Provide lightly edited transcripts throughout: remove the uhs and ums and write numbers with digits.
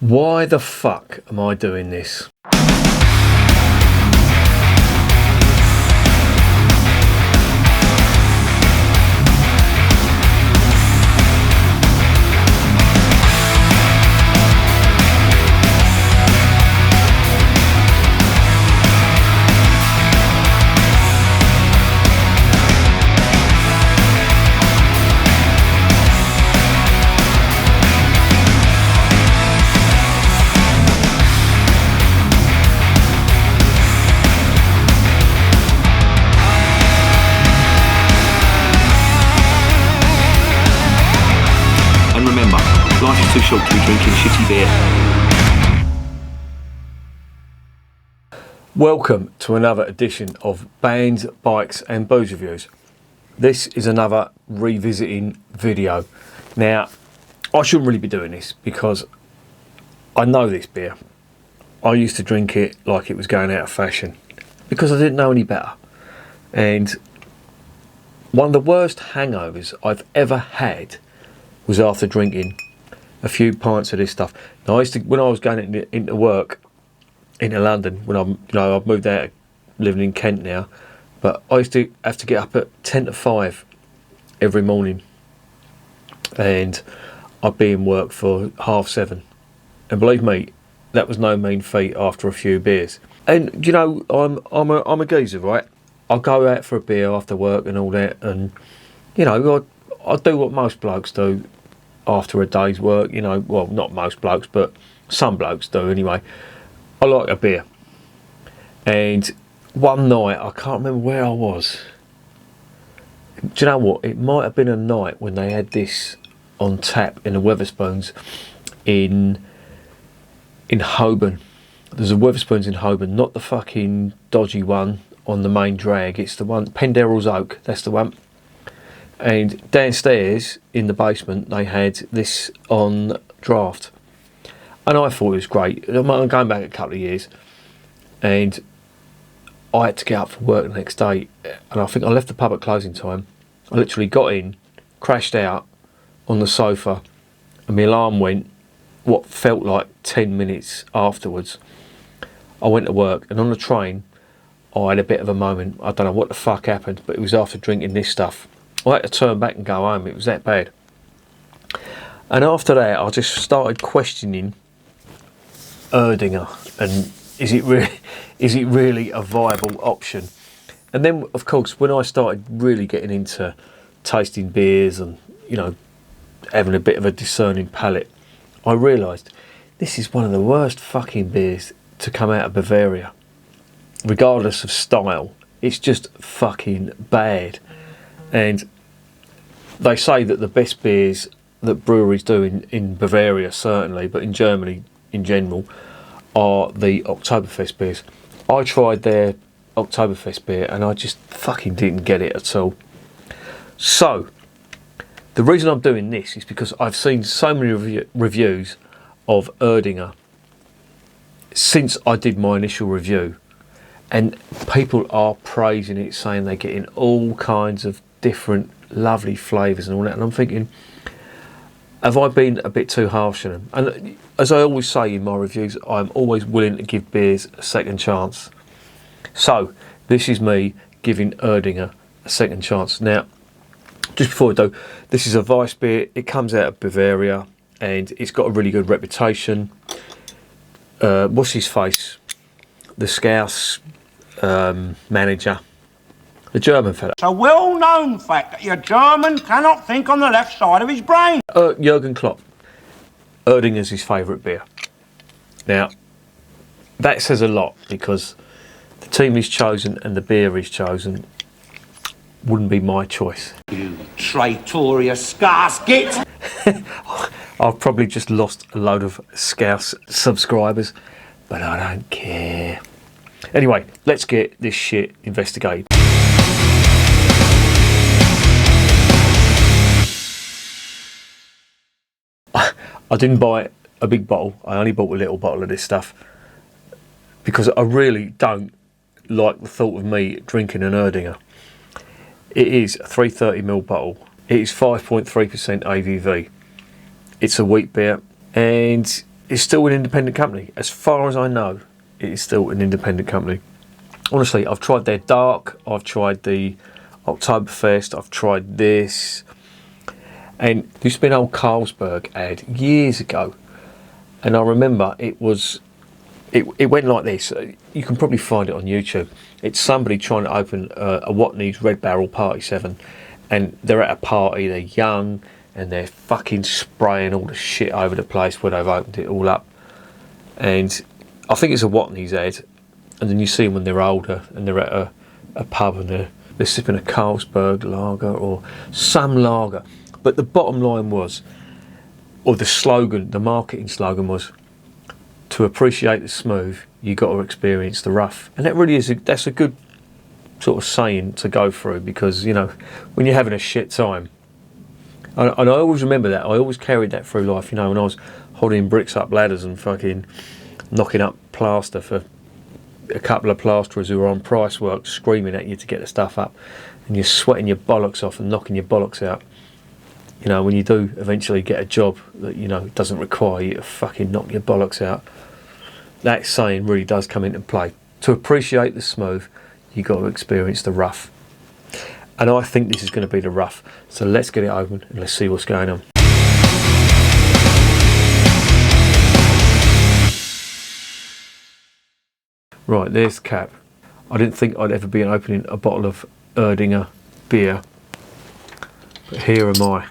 Why the fuck am I doing this? Life is too short to be drinking shitty beer. Welcome to another edition of Bands, Bikes and Booze Reviews. This is another revisiting video. Now, I shouldn't really be doing this because I know this beer. I used to drink it like it was going out of fashion because I didn't know any better. And one of the worst hangovers I've ever had was after drinking a few pints of this stuff. Now, when I was going into work into London, when I've moved out, living in Kent now, but I used to have to get up at 10 to 5 every morning, and I'd be in work for 7:30. And believe me, that was no mean feat after a few beers. And I'm a geezer, right? I'll go out for a beer after work and all that, and I do what most blokes do after a day's work, well, not most blokes, but some blokes do anyway. I like a beer. And one night, I can't remember where I was. Do you know what? It might have been a night when they had this on tap in the Wetherspoons in Holborn. There's a Wetherspoons in Holborn, not the fucking dodgy one on the main drag. It's the one, Penderel's Oak, that's the one. And downstairs in the basement, they had this on draft. And I thought it was great. I'm going back a couple of years. And I had to get up for work the next day. And I think I left the pub at closing time. I literally got in, crashed out on the sofa. And my alarm went, what felt like 10 minutes afterwards. I went to work. And on the train, I had a bit of a moment. I don't know what the fuck happened. But it was after drinking this stuff. I had to turn back and go home. It was that bad. And after that, I just started questioning Erdinger and is it really a viable option? And then, of course, when I started really getting into tasting beers and having a bit of a discerning palate, I realised this is one of the worst fucking beers to come out of Bavaria, regardless of style. It's just fucking bad. And they say that the best beers that breweries do in Bavaria, certainly, but in Germany in general, are the Oktoberfest beers. I tried their Oktoberfest beer and I just fucking didn't get it at all. So, the reason I'm doing this is because I've seen so many reviews of Erdinger since I did my initial review. And people are praising it, saying they're getting all kinds of different lovely flavours and all that. And I'm thinking, have I been a bit too harsh on them? And as I always say in my reviews, I'm always willing to give beers a second chance. So, this is me giving Erdinger a second chance. Now, just before I do, this is a Weissbier. It comes out of Bavaria and it's got a really good reputation. What's his face? The Scouse manager, the German fella. It's a well-known fact that your German cannot think on the left side of his brain. Jurgen Klopp. Erdinger's his favourite beer. Now, that says a lot because the team he's chosen and the beer he's chosen wouldn't be my choice. You traitorous gasket! I've probably just lost a load of Scouse subscribers, but I don't care. Anyway, let's get this shit investigated. I didn't buy a big bottle. I only bought a little bottle of this stuff because I really don't like the thought of me drinking an Erdinger. It is a 330ml bottle. It is 5.3% ABV. It's a wheat beer, and it's still an independent company. As far as I know, it is still an independent company. Honestly, I've tried their dark, I've tried the Oktoberfest, I've tried this, and there used to be an old Carlsberg ad years ago, and I remember it went like this. You can probably find it on YouTube. It's somebody trying to open a Watney's Red Barrel Party 7, and they're at a party, they're young, and they're fucking spraying all the shit over the place where they've opened it all up. And I think it's a Watney's ad, and then you see them when they're older and they're at a pub and they're sipping a Carlsberg lager or some lager. But the bottom line was, or the slogan, the marketing slogan was, to appreciate the smooth, you got to experience the rough. And that really is, that's a good sort of saying to go through, because, you know, when you're having a shit time, and I always remember that, I always carried that through life, you know, when I was holding bricks up ladders and fucking knocking up plaster for a couple of plasterers who were on price work screaming at you to get the stuff up, and you're sweating your bollocks off and knocking your bollocks out. You know, when you do eventually get a job that, you know, doesn't require you to fucking knock your bollocks out, that saying really does come into play. To appreciate the smooth, you got to experience the rough. And I think this is going to be the rough. So let's get it open and let's see what's going on. Right, there's the cap. I didn't think I'd ever be opening a bottle of Erdinger beer, but here am I,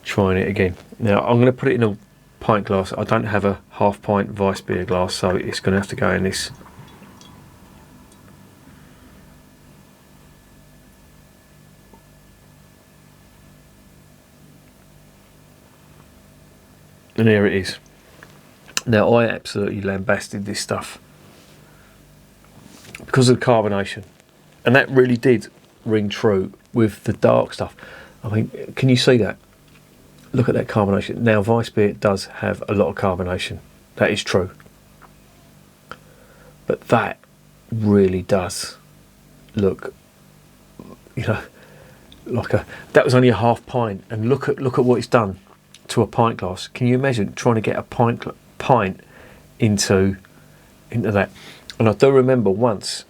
trying it again. Now I'm going to put it in a pint glass. I don't have a half pint Weissbier glass, so it's going to have to go in this. And there it is. Now I absolutely lambasted this stuff because of the carbonation, and that really did ring true with the dark stuff. I mean, can you see that? Look at that carbonation. Now Weissbier does have a lot of carbonation, that is true, but that really does look, you know, like that was only a half pint, and look at what it's done to a pint glass. Can you imagine trying to get a pint into that? And I do remember once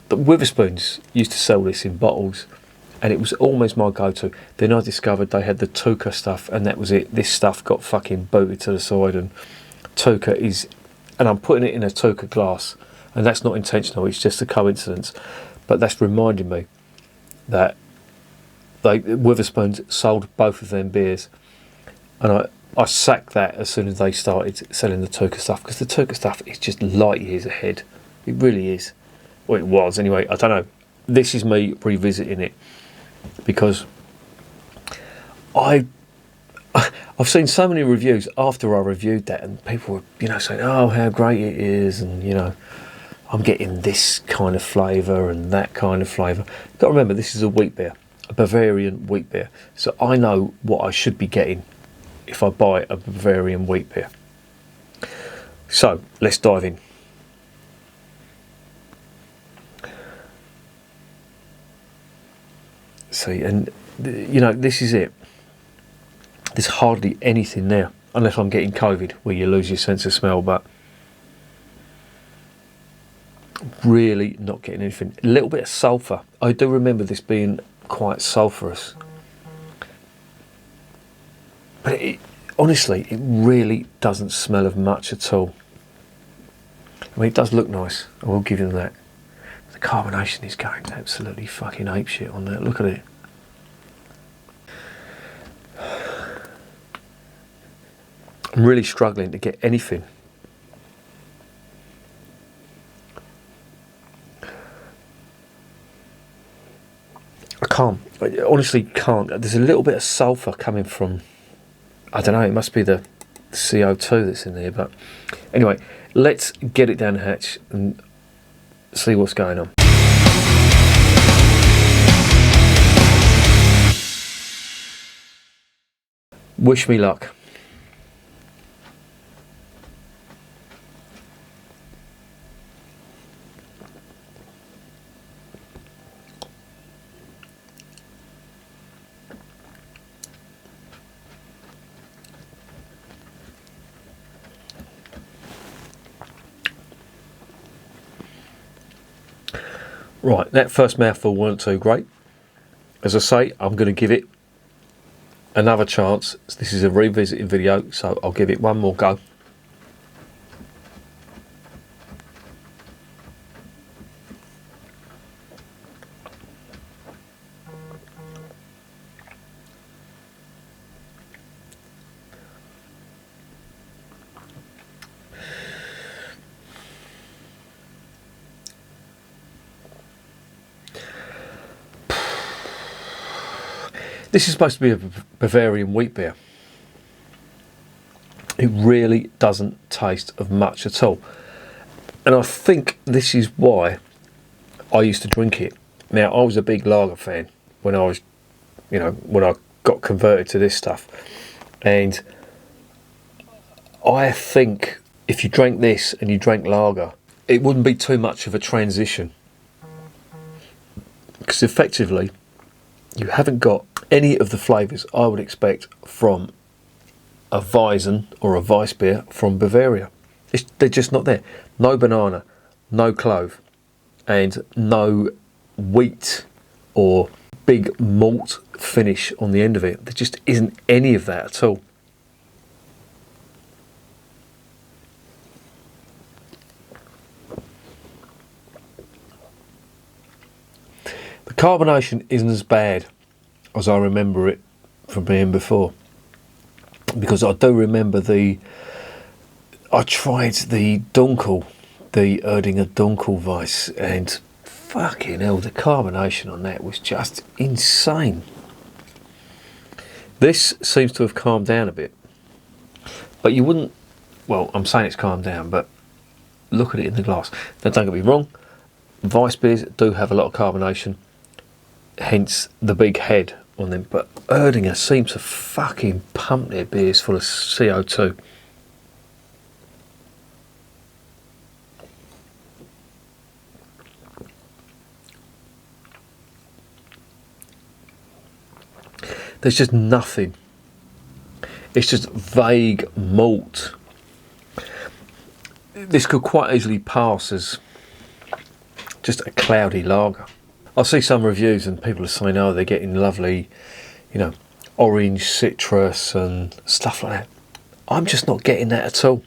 that Witherspoons used to sell this in bottles, and it was almost my go-to. Then I discovered they had the Tuka stuff, and that was it. This stuff got fucking booted to the side, and Tuka is, and I'm putting it in a Tuka glass, and that's not intentional, it's just a coincidence, but that's reminding me that Witherspoons sold both of them beers, and I sacked that as soon as they started selling the Tuka stuff, because the Tuka stuff is just light years ahead. It really is. Well, it was anyway. I don't know. This is me revisiting it, because I've seen so many reviews after I reviewed that, and people were, you know, saying, oh, how great it is, and, you know, I'm getting this kind of flavour and that kind of flavour. You've got to remember, this is a wheat beer, a Bavarian wheat beer, so I know what I should be getting if I buy a Bavarian wheat beer. So let's dive in. See, and you know, this is it. There's hardly anything there, unless I'm getting COVID, where you lose your sense of smell, but really not getting anything. A little bit of sulphur. I do remember this being quite sulphurous, but honestly, it really doesn't smell of much at all. I mean, it does look nice, I will give you that. The carbonation is going absolutely fucking apeshit on that. Look at it. I'm really struggling to get anything. I honestly can't. There's a little bit of sulphur coming from, I don't know, it must be the CO2 that's in there, but anyway, let's get it down the hatch and see what's going on. Wish me luck. Right, that first mouthful weren't too great. As I say, I'm going to give it another chance. This is a revisiting video, so I'll give it one more go. This is supposed to be a Bavarian wheat beer. It really doesn't taste of much at all. And I think this is why I used to drink it. Now, I was a big lager fan when I was, when I got converted to this stuff. And I think if you drank this and you drank lager, it wouldn't be too much of a transition. Because effectively, you haven't got any of the flavours I would expect from a Weizen or a Weissbier from Bavaria. They're just not there. No banana, no clove, and no wheat or big malt finish on the end of it. There just isn't any of that at all. The carbonation isn't as bad as I remember it from being before, because I do remember I tried the Dunkel, the Erdinger Dunkel Weiss, and fucking hell, the carbonation on that was just insane. This seems to have calmed down a bit, but you wouldn't, well, I'm saying it's calmed down, but look at it in the glass. Now don't get me wrong, Weiss beers do have a lot of carbonation, hence the big head on them, but Erdinger seems to fucking pump their beers full of CO2. There's just nothing. It's just vague malt. This could quite easily pass as just a cloudy lager. I see some reviews and people are saying, oh, they're getting lovely, orange citrus and stuff like that. I'm just not getting that at all.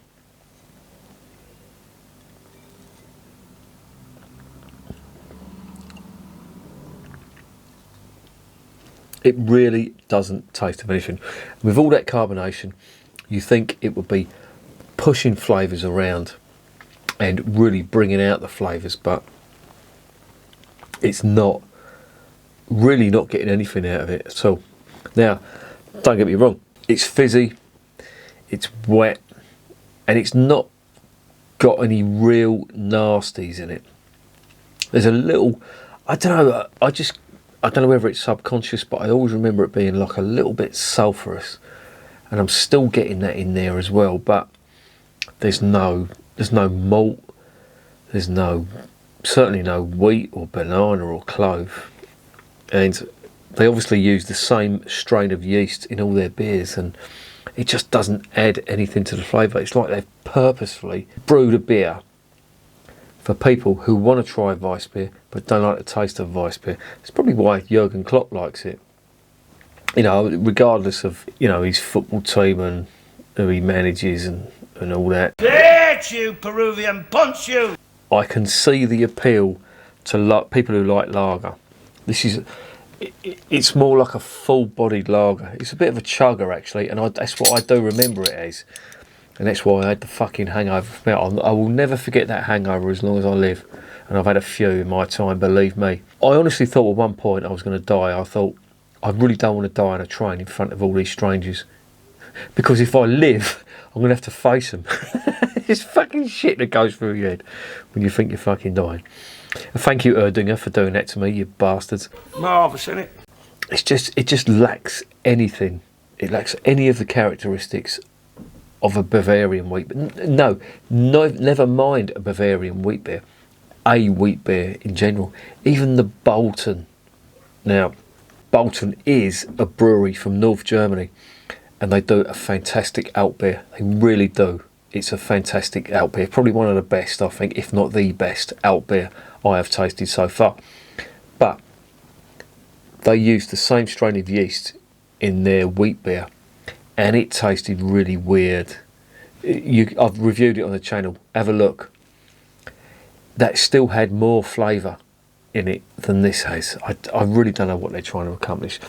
It really doesn't taste of anything. With all that carbonation, you think it would be pushing flavours around and really bringing out the flavours, but it's not, really not getting anything out of it at all. Now, don't get me wrong, it's fizzy, it's wet, and it's not got any real nasties in it. There's a little, I don't know, I don't know whether it's subconscious, but I always remember it being like a little bit sulphurous, and I'm still getting that in there as well, but there's no malt, there's certainly no wheat or banana or clove, and they obviously use the same strain of yeast in all their beers, and it just doesn't add anything to the flavour. It's like they've purposefully brewed a beer for people who want to try Weissbier but don't like the taste of Weissbier. It's probably why Jurgen Klopp likes it, regardless of his football team and who he manages and all that. Get you, Peruvian, punch you! I can see the appeal to people who like lager. It's more like a full-bodied lager. It's a bit of a chugger actually, and that's what I do remember it as, and that's why I had the fucking hangover from it. I will never forget that hangover as long as I live, and I've had a few in my time, believe me. I honestly thought at one point I was going to die. I thought, I really don't want to die on a train in front of all these strangers, because if I live, I'm going to have to face them. It's fucking shit that goes through your head when you think you're fucking dying. And thank you, Erdinger, for doing that to me, you bastards. Marvellous, isn't it? It just lacks anything. It lacks any of the characteristics of a Bavarian wheat beer. No, never mind a Bavarian wheat beer. A wheat beer in general. Even the Bolton. Now, Bolton is a brewery from North Germany, and they do a fantastic alt beer. They really do. it's a fantastic alt beer. Probably one of the best, I think, if not the best alt beer I have tasted so far. But they used the same strain of yeast in their wheat beer, and it tasted really weird. I've reviewed it on the channel. Have a look. That still had more flavour in it than this has. I really don't know what they're trying to accomplish.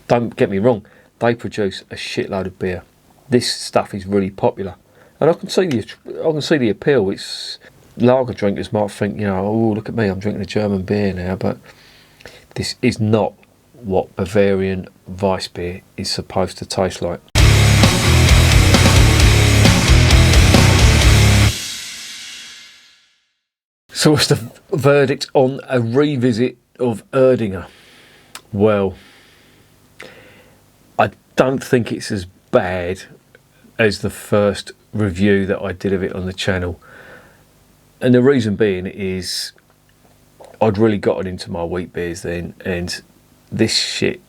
Don't get me wrong, they produce a shitload of beer. This stuff is really popular, and I can see the appeal. It's lager drinkers might think, you know, oh, look at me, I'm drinking a German beer now, but this is not what Bavarian Weissbier is supposed to taste like. So what's the verdict on a revisit of Erdinger? Well, I don't think it's as bad as the first review that I did of it on the channel. And the reason being is I'd really gotten into my wheat beers then, and this shit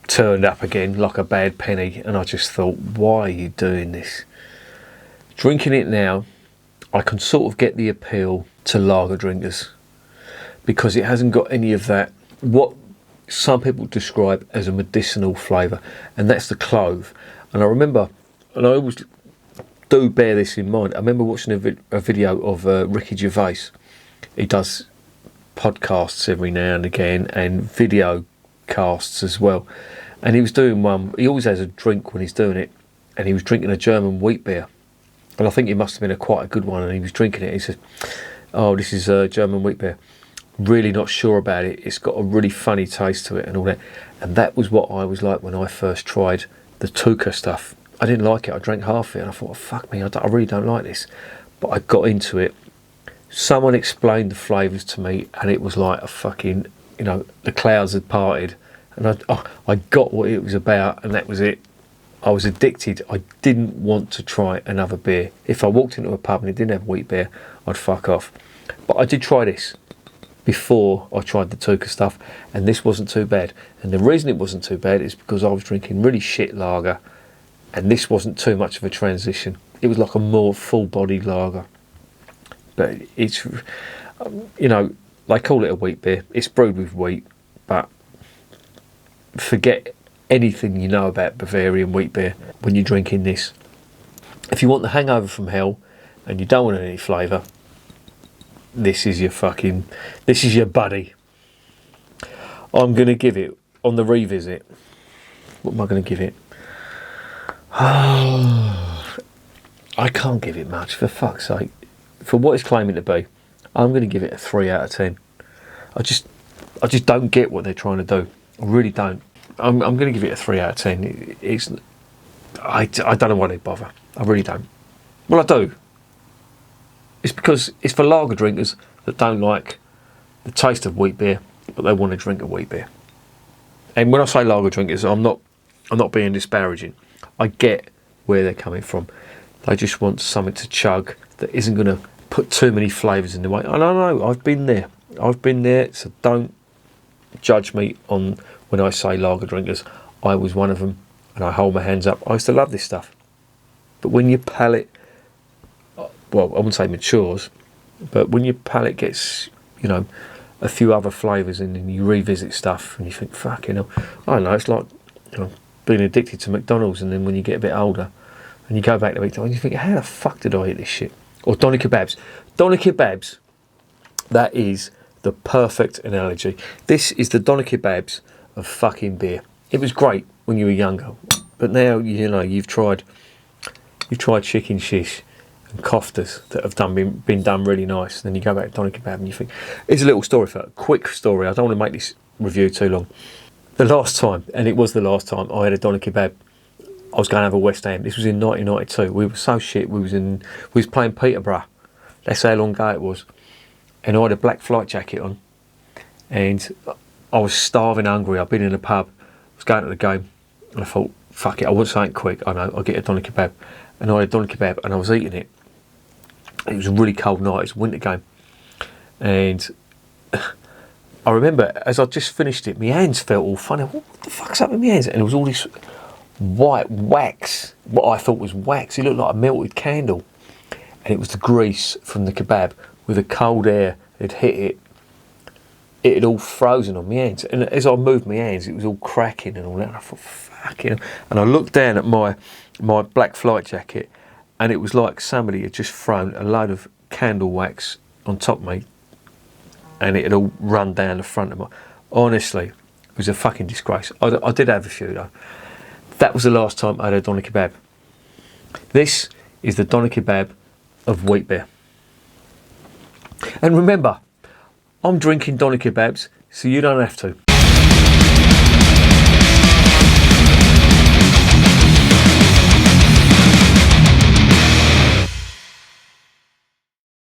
turned up again like a bad penny, and I just thought, why are you doing this? Drinking it now, I can sort of get the appeal to lager drinkers because it hasn't got any of that, what some people describe as a medicinal flavour, and that's the clove. And I remember, and I always do bear this in mind, I remember watching a video of Ricky Gervais. He does podcasts every now and again and video casts as well, and he was doing one. He always has a drink when he's doing it, and he was drinking a German wheat beer, and I think it must have been quite a good one, and he was drinking it. He said, oh, this is a German wheat beer, really not sure about it, it's got a really funny taste to it and all that. And that was what I was like when I first tried the Tuka stuff. I didn't like it. I drank half of it and I thought, oh, fuck me, I really don't like this. But I got into it. Someone explained the flavours to me, and it was like a fucking, you know, the clouds had parted, and I got what it was about, and that was it. I was addicted. I didn't want to try another beer. If I walked into a pub and it didn't have wheat beer, I'd fuck off. But I did try this before I tried the Tuka stuff, and this wasn't too bad. And the reason it wasn't too bad is because I was drinking really shit lager, and this wasn't too much of a transition. It was like a more full-bodied lager. But it's, you know, they call it a wheat beer. It's brewed with wheat, but forget anything you know about Bavarian wheat beer when you're drinking this. If you want the hangover from hell and you don't want any flavour, this is your buddy. I'm going to give it, on the revisit, what am I going to give it? I can't give it much, for fuck's sake. For what it's claiming to be, I'm going to give it a 3 out of 10. I just don't get what they're trying to do. I really don't. I'm going to give it a 3 out of 10. I don't know why they bother. I really don't. Well, I do. It's because it's for lager drinkers that don't like the taste of wheat beer, but they want to drink a wheat beer. And when I say lager drinkers, I'm not being disparaging. I get where they're coming from. They just want something to chug that isn't going to put too many flavours in the way. I don't know. I've been there. So don't judge me on when I say lager drinkers. I was one of them, and I hold my hands up. I used to love this stuff. But when your palate, well, I wouldn't say matures, but when your palate gets, you know, a few other flavours in, and you revisit stuff and you think, fuck, you know, I don't know, it's like, you know, being addicted to McDonald's, and then when you get a bit older and you go back to McDonald's, you think, how the fuck did I eat this shit? Or doner kebabs. Doner kebabs, that is the perfect analogy. This is the doner kebabs of fucking beer. It was great when you were younger, but now, you know, you've tried chicken shish and koftas that have been done really nice, and then you go back to doner kebab and you think, here's a little story for it, quick story, I don't want to make this review too long. The last time, and it was the last time, I had a doner kebab, I was going over West Ham. This was in 1992. We were so shit. We was playing Peterborough. That's how long ago it was. And I had a black flight jacket on, and I was starving hungry. I'd been in a pub. I was going to the game, and I thought, fuck it, I want something quick. I know, I'll get a doner kebab. And I had a doner kebab, and I was eating it. It was a really cold night. It was a winter game, and I remember as I just finished it, my hands felt all funny. What the fuck's up with my hands? And it was all this white wax, what I thought was wax. It looked like a melted candle. and it was the grease from the kebab with the cold air had hit it. It had all frozen on my hands, and as I moved my hands, it was all cracking and all that. And I thought, fucking. And I looked down at my black flight jacket, and it was like somebody had just thrown a load of candle wax on top of me, and it had all run down the front of my. Honestly, it was a fucking disgrace. I did have a few though. That was the last time I had a doner kebab. This is the doner kebab of wheat beer. And remember, I'm drinking doner kebabs, so you don't have to.